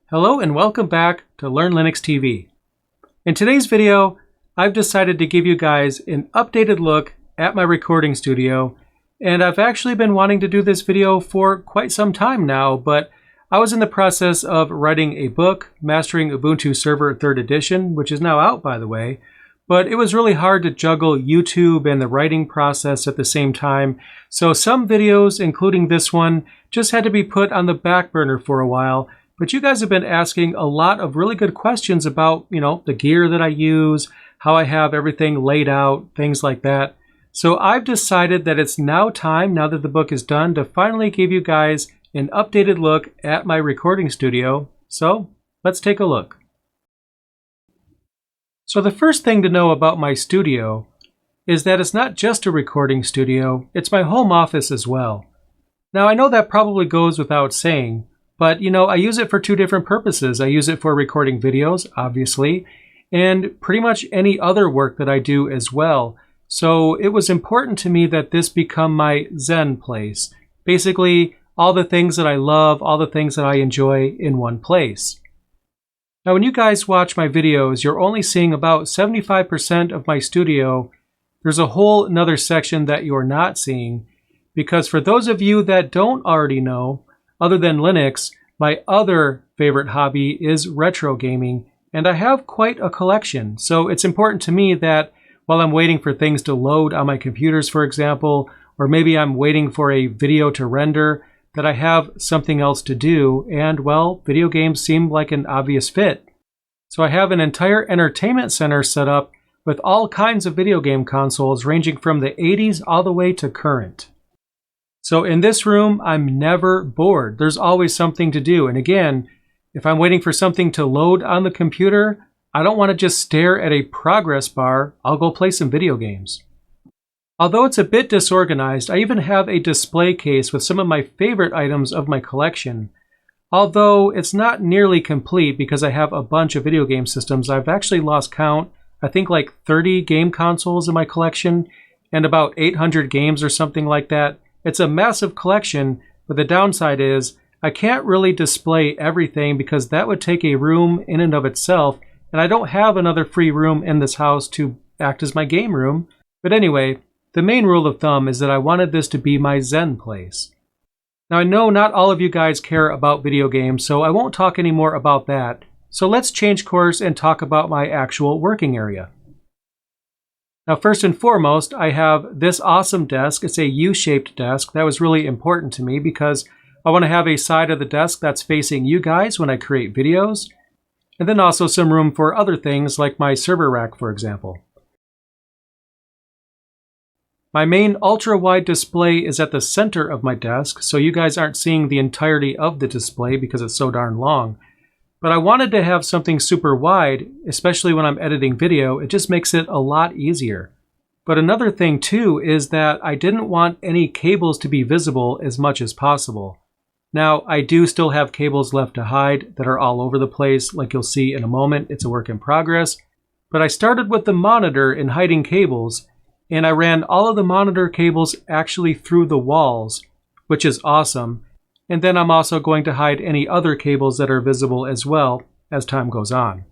Hello and welcome back to Learn Linux TV. In today's video, I've decided to give you guys an updated look at my recording studio, and I've actually been wanting to do this video for quite some time now, but I was in the process of writing a book, Mastering Ubuntu Server 3rd Edition, which is now out, by the way, but it was really hard to juggle YouTube and the writing process at the same time, so some videos, including this one, just had to be put on the back burner for a while. But you guys have been asking a lot of really good questions about, the gear that I use, how I have everything laid out, things like that. So I've decided that it's now time, now that the book is done, to finally give you guys an updated look at my recording studio. So let's take a look. So the first thing to know about my studio is that it's not just a recording studio, it's my home office as well. Now I know that probably goes without saying, but, I use it for two different purposes. I use it for recording videos, obviously, and pretty much any other work that I do as well. So it was important to me that this become my Zen place. Basically, all the things that I love, all the things that I enjoy in one place. Now, when you guys watch my videos, you're only seeing about 75% of my studio. There's a whole another section that you're not seeing, because for those of you that don't already know, other than Linux, my other favorite hobby is retro gaming, and I have quite a collection. So it's important to me that while I'm waiting for things to load on my computers, for example, or maybe I'm waiting for a video to render, that I have something else to do, and well, video games seem like an obvious fit. So I have an entire entertainment center set up with all kinds of video game consoles ranging from the 80s all the way to current. So in this room, I'm never bored. There's always something to do. And again, if I'm waiting for something to load on the computer, I don't want to just stare at a progress bar. I'll go play some video games. Although it's a bit disorganized, I even have a display case with some of my favorite items of my collection. Although it's not nearly complete because I have a bunch of video game systems. I've actually lost count. I think like 30 game consoles in my collection and about 800 games or something like that. It's a massive collection, but the downside is I can't really display everything because that would take a room in and of itself, and I don't have another free room in this house to act as my game room. But anyway, the main rule of thumb is that I wanted this to be my Zen place. Now I know not all of you guys care about video games, so I won't talk any more about that. So let's change course and talk about my actual working area. Now, first and foremost, I have this awesome desk. It's a U-shaped desk. That was really important to me because I want to have a side of the desk that's facing you guys when I create videos, and then also some room for other things like my server rack, for example. My main ultra-wide display is at the center of my desk, so you guys aren't seeing the entirety of the display because it's so darn long. But I wanted to have something super wide, especially when I'm editing video. It just makes it a lot easier. But another thing too is that I didn't want any cables to be visible as much as possible. Now, I do still have cables left to hide that are all over the place, like you'll see in a moment. It's a work in progress. But I started with the monitor and hiding cables, and I ran all of the monitor cables actually through the walls, which is awesome. And then I'm also going to hide any other cables that are visible as well as time goes on.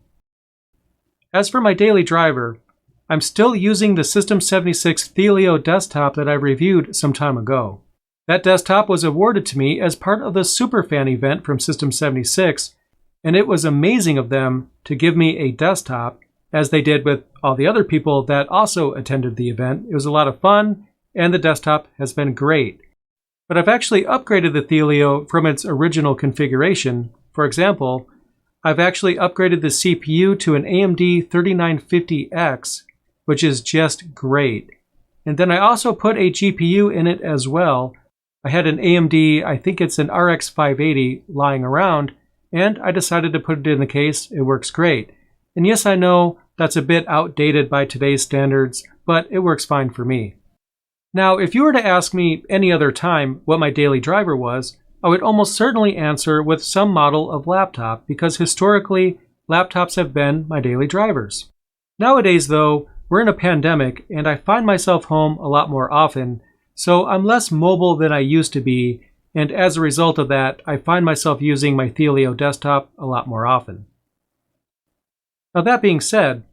As for my daily driver, I'm still using the System76 Thelio desktop that I reviewed some time ago. That desktop was awarded to me as part of the Superfan event from System76, and it was amazing of them to give me a desktop, as they did with all the other people that also attended the event. It was a lot of fun, and the desktop has been great. But I've actually upgraded the Thelio from its original configuration. For example, I've actually upgraded the CPU to an AMD 3950X, which is just great. And then I also put a GPU in it as well. I had an AMD, I think it's an RX 580 lying around, and I decided to put it in the case. It works great. And yes, I know that's a bit outdated by today's standards, but it works fine for me. Now, if you were to ask me any other time what my daily driver was, I would almost certainly answer with some model of laptop because historically, laptops have been my daily drivers. Nowadays, though, we're in a pandemic and I find myself home a lot more often, so I'm less mobile than I used to be, and as a result of that, I find myself using my Thelio desktop a lot more often. Now that being said,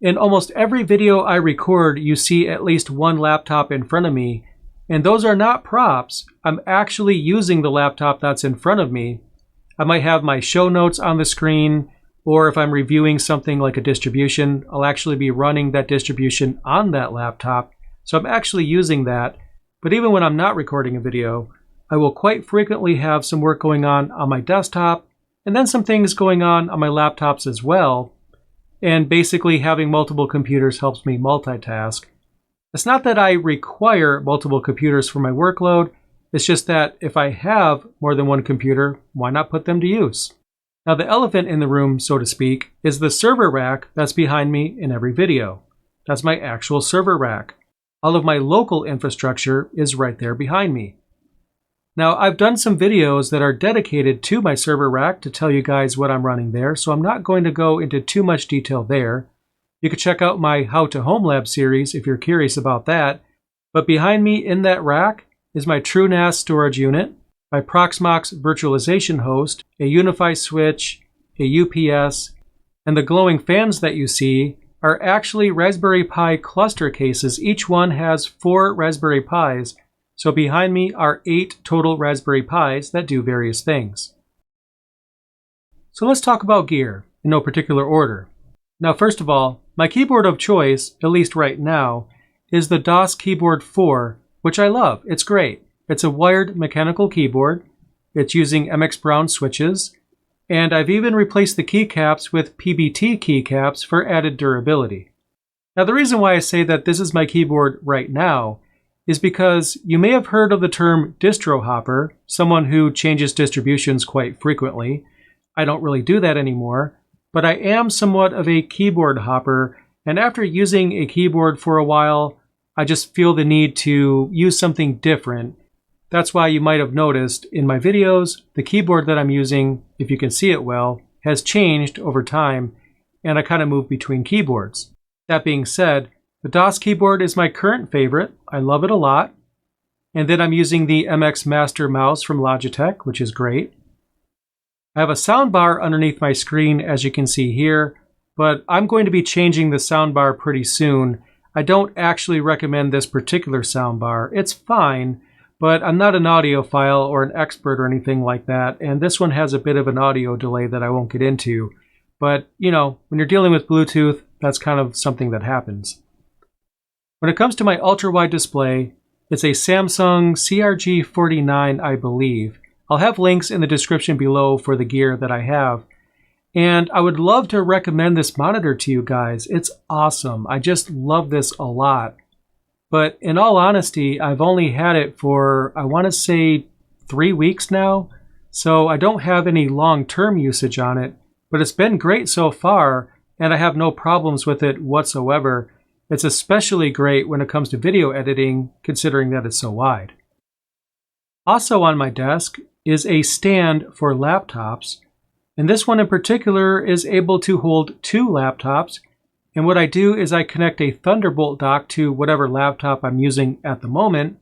in almost every video I record, you see at least one laptop in front of me, and those are not props. I'm actually using the laptop that's in front of me. I might have my show notes on the screen, or if I'm reviewing something like a distribution, I'll actually be running that distribution on that laptop. So I'm actually using that. But even when I'm not recording a video, I will quite frequently have some work going on my desktop, and then some things going on my laptops as well. And basically having multiple computers helps me multitask. It's not that I require multiple computers for my workload. It's just that if I have more than one computer, why not put them to use? Now the elephant in the room, so to speak, is the server rack that's behind me in every video. That's my actual server rack. All of my local infrastructure is right there behind me. Now I've done some videos that are dedicated to my server rack to tell you guys what I'm running there, so I'm not going to go into too much detail there. You can check out my How to Homelab series if you're curious about that. But behind me in that rack is my TrueNAS storage unit, my Proxmox virtualization host, a UniFi switch, a UPS, and the glowing fans that you see are actually Raspberry Pi cluster cases. Each one has 4 Raspberry Pis, so behind me are 8 total Raspberry Pis that do various things. So let's talk about gear, in no particular order. Now first of all, my keyboard of choice, at least right now, is the DOS Keyboard 4, which I love. It's great. It's a wired mechanical keyboard. It's using MX Brown switches, and I've even replaced the keycaps with PBT keycaps for added durability. Now the reason why I say that this is my keyboard right now is because you may have heard of the term distro hopper, someone who changes distributions quite frequently. I don't really do that anymore, but I am somewhat of a keyboard hopper, and after using a keyboard for a while, I just feel the need to use something different. That's why you might have noticed in my videos, the keyboard that I'm using, if you can see it well, has changed over time, and I kind of move between keyboards. That being said, the DOS keyboard is my current favorite. I love it a lot. And then I'm using the MX Master mouse from Logitech, which is great. I have a soundbar underneath my screen, as you can see here, but I'm going to be changing the soundbar pretty soon. I don't actually recommend this particular soundbar. It's fine, but I'm not an audiophile or an expert or anything like that, and this one has a bit of an audio delay that I won't get into. But, you know, when you're dealing with Bluetooth, that's kind of something that happens. When it comes to my ultra-wide display, it's a Samsung CRG49, I believe. I'll have links in the description below for the gear that I have. And I would love to recommend this monitor to you guys. It's awesome. I just love this a lot. But in all honesty, I've only had it for, I want to say, 3 weeks now. So I don't have any long-term usage on it. But it's been great so far, and I have no problems with it whatsoever. It's especially great when it comes to video editing, considering that it's so wide. Also on my desk is a stand for laptops, and this one in particular is able to hold 2 laptops. And what I do is I connect a Thunderbolt dock to whatever laptop I'm using at the moment.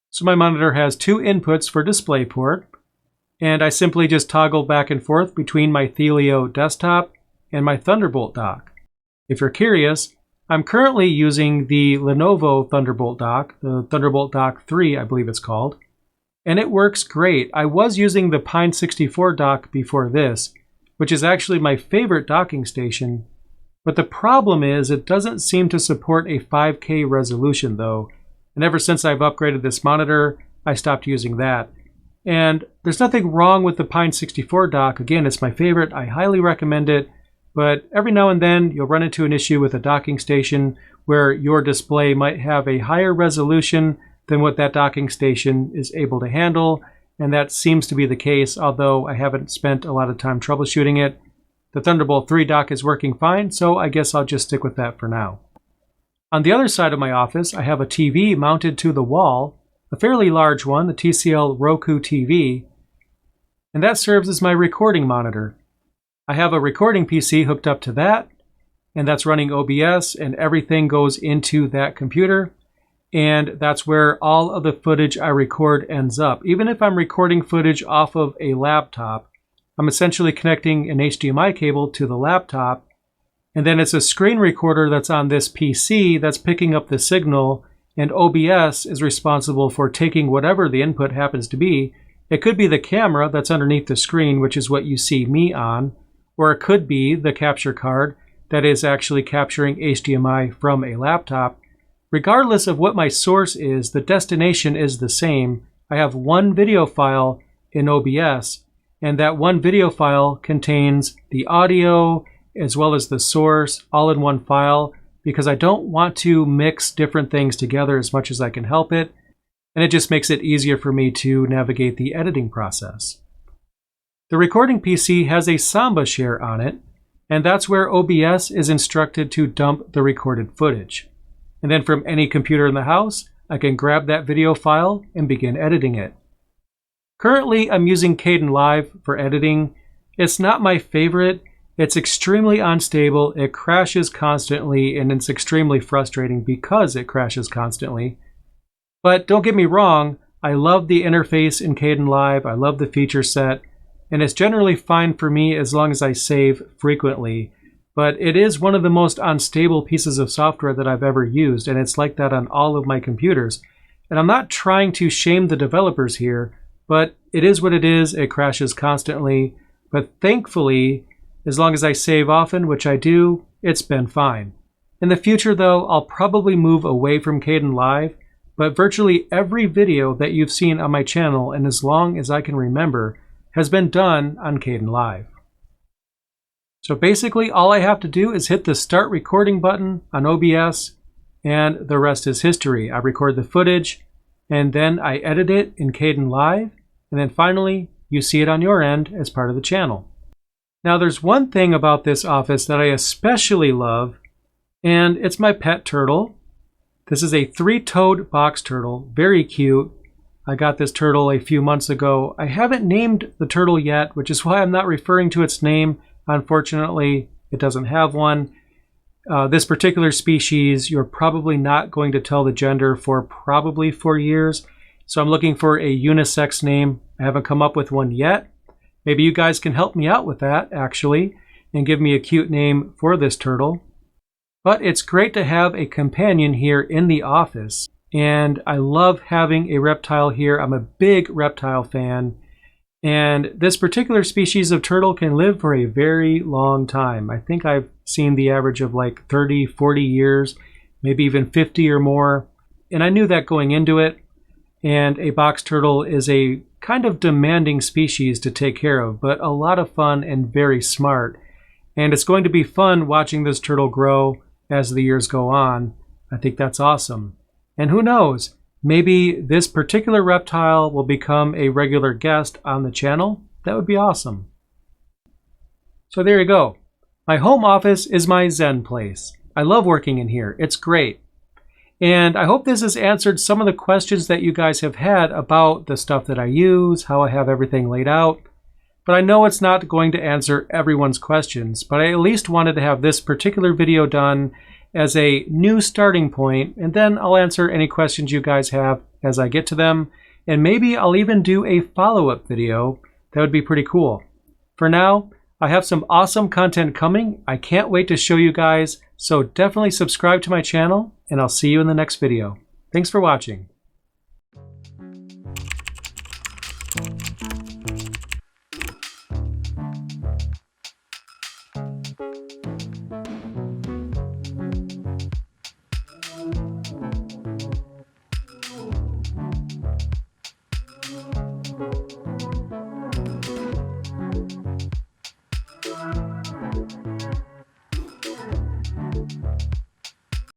So my monitor has 2 inputs for DisplayPort, and I simply just toggle back and forth between my Thelio desktop and my Thunderbolt dock. If you're curious, I'm currently using the Lenovo Thunderbolt dock, the Thunderbolt dock 3, I believe it's called, and it works great. I was using the Pine 64 dock before this, which is actually my favorite docking station, but the problem is it doesn't seem to support a 5K resolution though, and ever since I've upgraded this monitor, I stopped using that. And there's nothing wrong with the Pine 64 dock. Again, it's my favorite. I highly recommend it. But every now and then you'll run into an issue with a docking station where your display might have a higher resolution than what that docking station is able to handle. And that seems to be the case, although I haven't spent a lot of time troubleshooting it. The Thunderbolt 3 dock is working fine, so I guess I'll just stick with that for now. On the other side of my office, I have a TV mounted to the wall, a fairly large one, the TCL Roku TV, and that serves as my recording monitor. I have a recording PC hooked up to that, and that's running OBS, and everything goes into that computer. and that's where all of the footage I record ends up. Even if I'm recording footage off of a laptop, I'm essentially connecting an HDMI cable to the laptop, and then it's a screen recorder that's on this PC that's picking up the signal, and OBS is responsible for taking whatever the input happens to be. It could be the camera that's underneath the screen, which is what you see me on, or it could be the capture card that is actually capturing HDMI from a laptop. Regardless of what my source is, the destination is the same. I have one video file in OBS, and that one video file contains the audio as well as the source all in one file, because I don't want to mix different things together as much as I can help it, and it just makes it easier for me to navigate the editing process. The recording PC has a Samba share on it, and that's where OBS is instructed to dump the recorded footage. And then from any computer in the house, I can grab that video file and begin editing it. Currently, I'm using Kdenlive for editing. It's not my favorite. It's extremely unstable, it crashes constantly, and it's extremely frustrating because it crashes constantly. But don't get me wrong, I love the interface in Kdenlive, I love the feature set, and it's generally fine for me as long as I save frequently. But it is one of the most unstable pieces of software that I've ever used, and it's like that on all of my computers. And I'm not trying to shame the developers here, but it is what it is, it crashes constantly. But thankfully, as long as I save often, which I do, it's been fine. In the future though, I'll probably move away from Kdenlive, but virtually every video that you've seen on my channel, and as long as I can remember, has been done on Kdenlive. So basically all I have to do is hit the start recording button on OBS, and the rest is history. I record the footage, and then I edit it in Kdenlive, and then finally you see it on your end as part of the channel. Now there's one thing about this office that I especially love, and it's my pet turtle. This is a 3-toed box turtle, very cute. I got this turtle a few months ago. I haven't named the turtle yet, which is why I'm not referring to its name. Unfortunately, it doesn't have one. This particular species, you're probably not going to tell the gender for probably 4 years. So I'm looking for a unisex name. I haven't come up with one yet. Maybe you guys can help me out with that, actually, and give me a cute name for this turtle. But it's great to have a companion here in the office, and I love having a reptile here. I'm a big reptile fan, and this particular species of turtle can live for a very long time. I think I've seen the average of like 30, 40 years, maybe even 50 or more, and I knew that going into it. And a box turtle is a kind of demanding species to take care of, but a lot of fun and very smart. And it's going to be fun watching this turtle grow as the years go on. I think that's awesome. And who knows, maybe this particular reptile will become a regular guest on the channel. That would be awesome. So there you go. My home office is my Zen place. I love working in here. It's great. And I hope this has answered some of the questions that you guys have had about the stuff that I use, how I have everything laid out. But I know it's not going to answer everyone's questions, but I at least wanted to have this particular video done as a new starting point, and then I'll answer any questions you guys have as I get to them, and maybe I'll even do a follow-up video. That would be pretty cool. For now, I have some awesome content coming. I can't wait to show you guys, so definitely subscribe to my channel, and I'll see you in the next video. Thanks for watching.